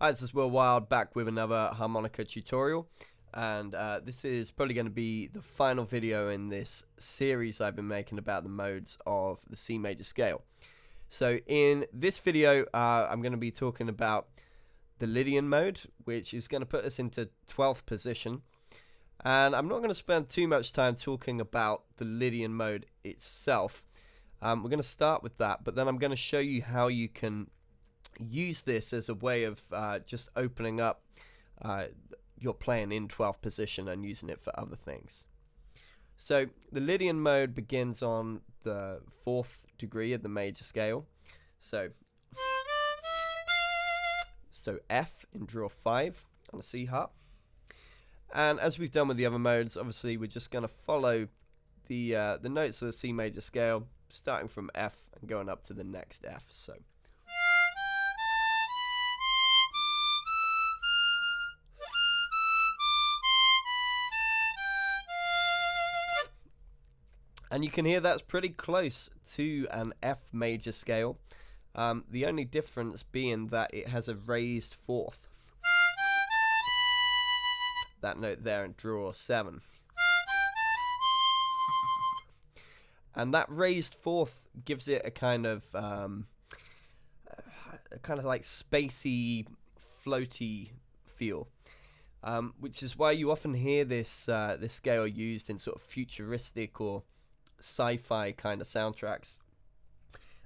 Hi, this is Wilde back with another harmonica tutorial, and this is probably going to be the final video in this series I've been making about the modes of the C major scale. So in this video I'm going to be talking about the Lydian mode, which is going to put us into 12th position, and I'm not going to spend too much time talking about the Lydian mode itself. We're going to start with that, but then I'm going to show you how you can use this as a way of just opening up your playing in 12th position and using it for other things. So the Lydian mode begins on the 4th degree of the major scale. So F in draw 5 on a C harp. And as we've done with the other modes, obviously we're just going to follow the notes of the C major scale, starting from F and going up to the next F. So and you can hear that's pretty close to an F major scale. The only difference being that it has a raised 4th. That note there in draw 7. And that raised 4th gives it a kind of like spacey, floaty feel. Which is why you often hear this this scale used in sort of futuristic or sci-fi kind of soundtracks.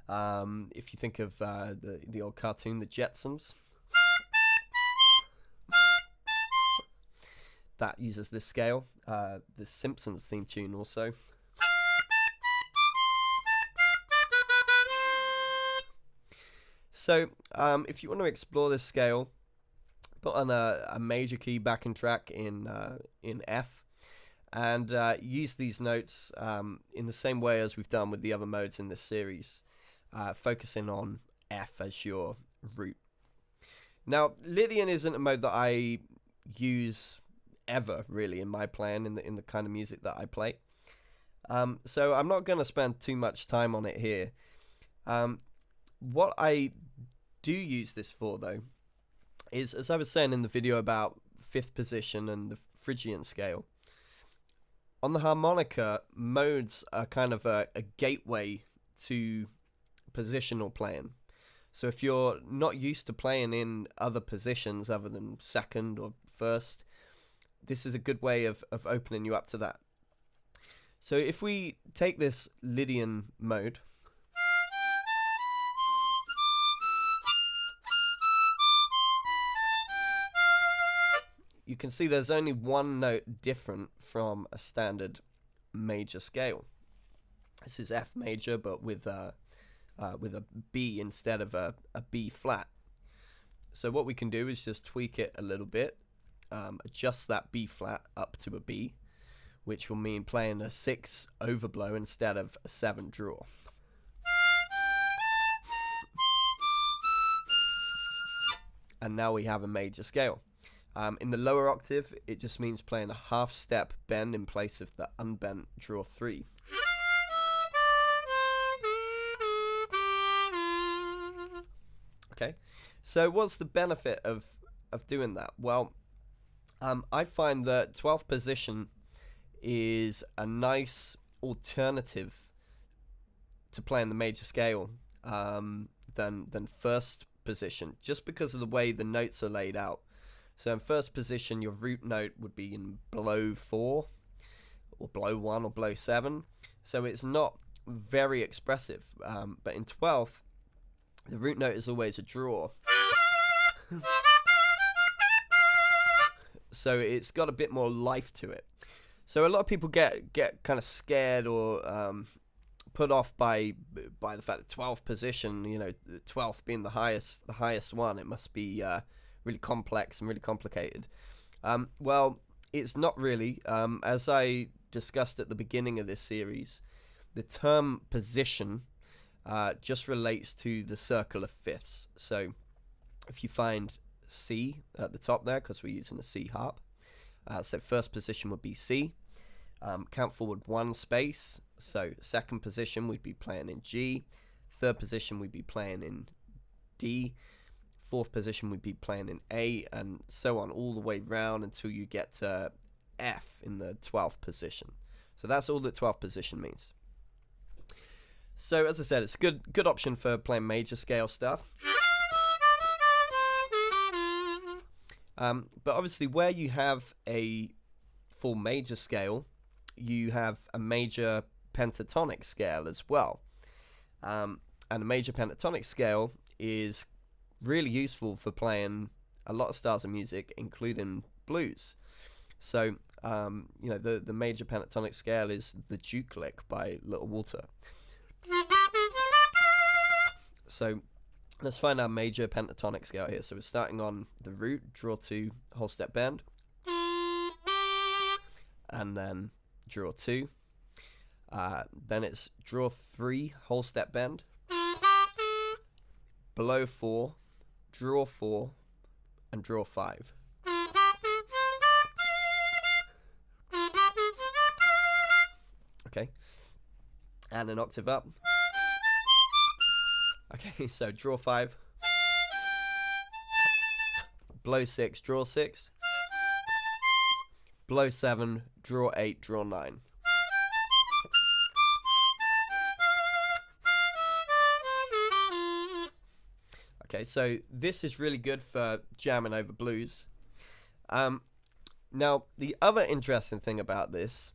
If you think of the old cartoon The Jetsons, that uses this scale. The Simpsons theme tune also. So if you want to explore this scale, put on a major key backing track in F, and use these notes in the same way as we've done with the other modes in this series, focusing on F as your root. Now, Lydian isn't a mode that I use ever really in my playing, in the kind of music that I play. So I'm not going to spend too much time on it here. What I do use this for, though, is, as I was saying in the video about 5th position and the Phrygian scale, on the harmonica, modes are kind of a gateway to positional playing. So if you're not used to playing in other positions other than 2nd or 1st, this is a good way of opening you up to that. So if we take this Lydian mode, you can see there's only one note different from a standard major scale. This is F major, but with a B instead of a B flat. So what we can do is just tweak it a little bit, adjust that B flat up to a B, which will mean playing a 6 overblow instead of a 7 draw. And now we have a major scale. In the lower octave, it just means playing a half step bend in place of the unbent draw 3. Okay, so what's the benefit of doing that? Well, I find that 12th position is a nice alternative to playing the major scale than 1st position, just because of the way the notes are laid out. So in 1st position, your root note would be in blow 4, or blow 1, or blow 7. So it's not very expressive. But in 12th, the root note is always a draw. So it's got a bit more life to it. So a lot of people get kind of scared or put off by the fact that 12th position, 12th being the highest one, it must be really complex and really complicated. Well, it's not really. As I discussed at the beginning of this series, the term position just relates to the circle of fifths. So if you find C at the top there, because we're using a C harp, so 1st position would be C. Count forward 1 space, so 2nd position we'd be playing in G, 3rd position we'd be playing in D, fourth position we'd be playing in A, and so on all the way round until you get to F in the 12th position. So that's all that 12th position means. So as I said, it's a good option for playing major scale stuff. But obviously where you have a full major scale, you have a major pentatonic scale as well. And a major pentatonic scale is really useful for playing a lot of styles of music, including blues. So, you know, the major pentatonic scale is the Duke lick by Little Walter. So let's find our major pentatonic scale here. So we're starting on the root, draw 2, whole step bend, and then draw 2. Then it's draw 3, whole step bend, below 4, draw 4, and draw 5. Okay, and an octave up. Okay, so draw 5, below 6, draw 6, below 7, draw 8, draw 9. Okay, so this is really good for jamming over blues. Now, the other interesting thing about this,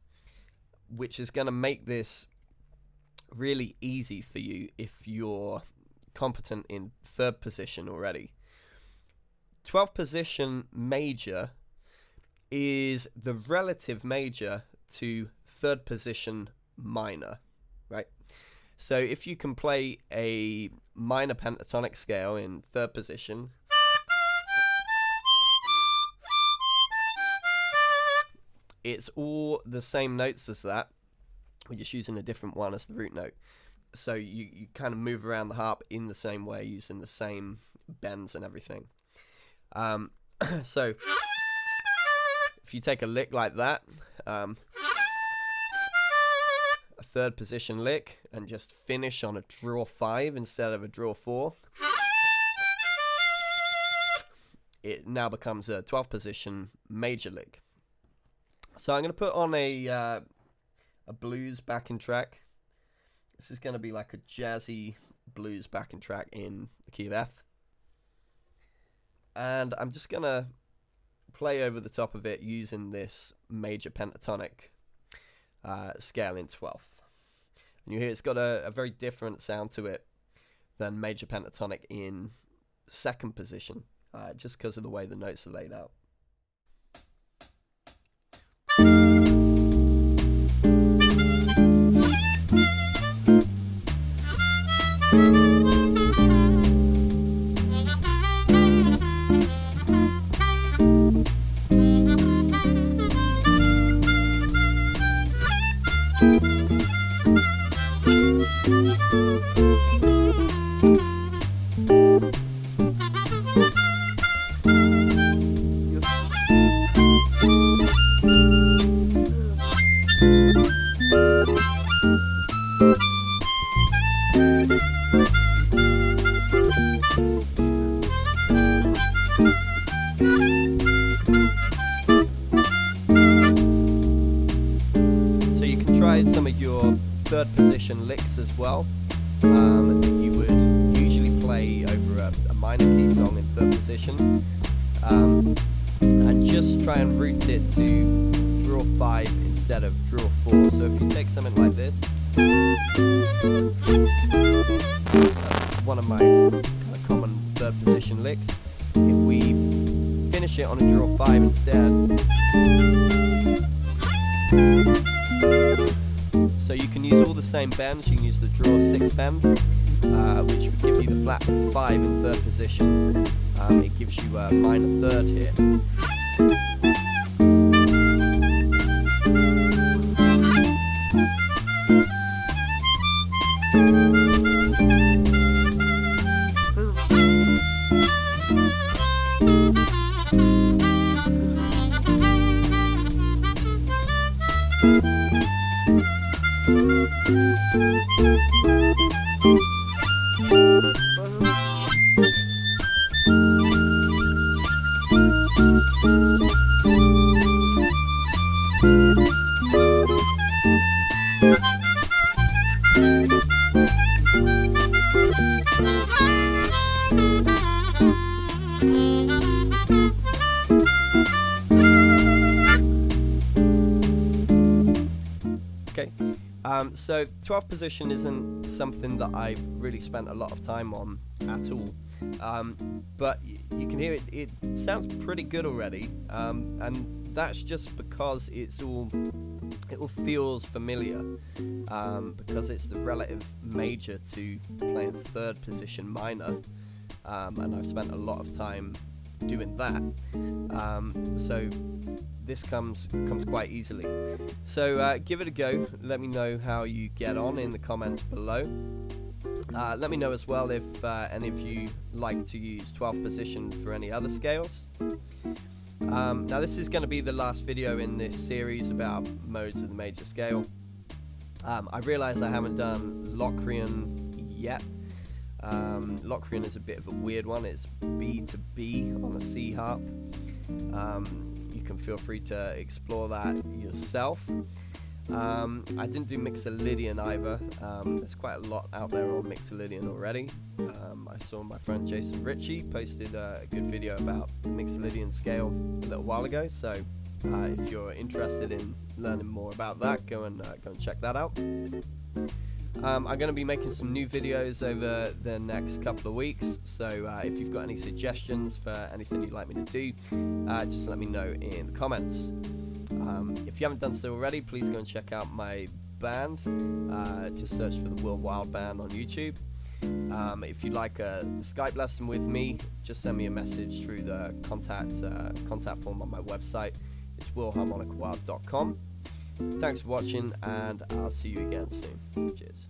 which is going to make this really easy for you if you're competent in third position already. 12th position major is the relative major to third position minor, right? So if you can play a minor pentatonic scale in third position, it's all the same notes as that. We're just using a different one as the root note. So you kind of move around the harp in the same way, using the same bends and everything. So if you take a lick like that, a third position lick, and just finish on a draw 5 instead of a draw 4, it now becomes a 12th position major lick. So I'm going to put on a blues backing track. This is going to be like a jazzy blues backing track in the key of F. And I'm just going to play over the top of it using this major pentatonic scale in 12th. And you hear it's got a very different sound to it than major pentatonic in second position, just because of the way the notes are laid out. Some of your third position licks as well that you would usually play over a minor key song in third position, and just try and root it to draw 5 instead of draw 4. So if you take something like this, that's one of my kind of common third position licks. If we finish it on a draw 5 instead, so you can use all the same bends. You can use the draw 6 bend, which would give you the flat 5 in third position. It gives you a minor third here. So 12th position isn't something that I've really spent a lot of time on at all, but you can hear it sounds pretty good already, and that's just because it all feels familiar, because it's the relative major to playing 3rd position minor, and I've spent a lot of time doing that, so this comes quite easily. So give it a go. Let me know how you get on in the comments below. Let me know as well if any of you like to use 12th position for any other scales. Now this is going to be the last video in this series about modes of the major scale. I realise I haven't done Locrian yet. Locrian is a bit of a weird one. It's B to B on a C harp. You can feel free to explore that yourself. I didn't do Lydian either. There's quite a lot out there on Lydian already. I saw my friend Jason Ritchie posted a good video about the Lydian scale a little while ago, so if you're interested in learning more about that, go and check that out. I'm going to be making some new videos over the next couple of weeks, so if you've got any suggestions for anything you'd like me to do, just let me know in the comments. If you haven't done so already, please go and check out my band. Just search for the Wilde band on YouTube. If you'd like a Skype lesson with me, just send me a message through the contact form on my website. It's willharmonicawilde.com. Thanks for watching, and I'll see you again soon. Cheers.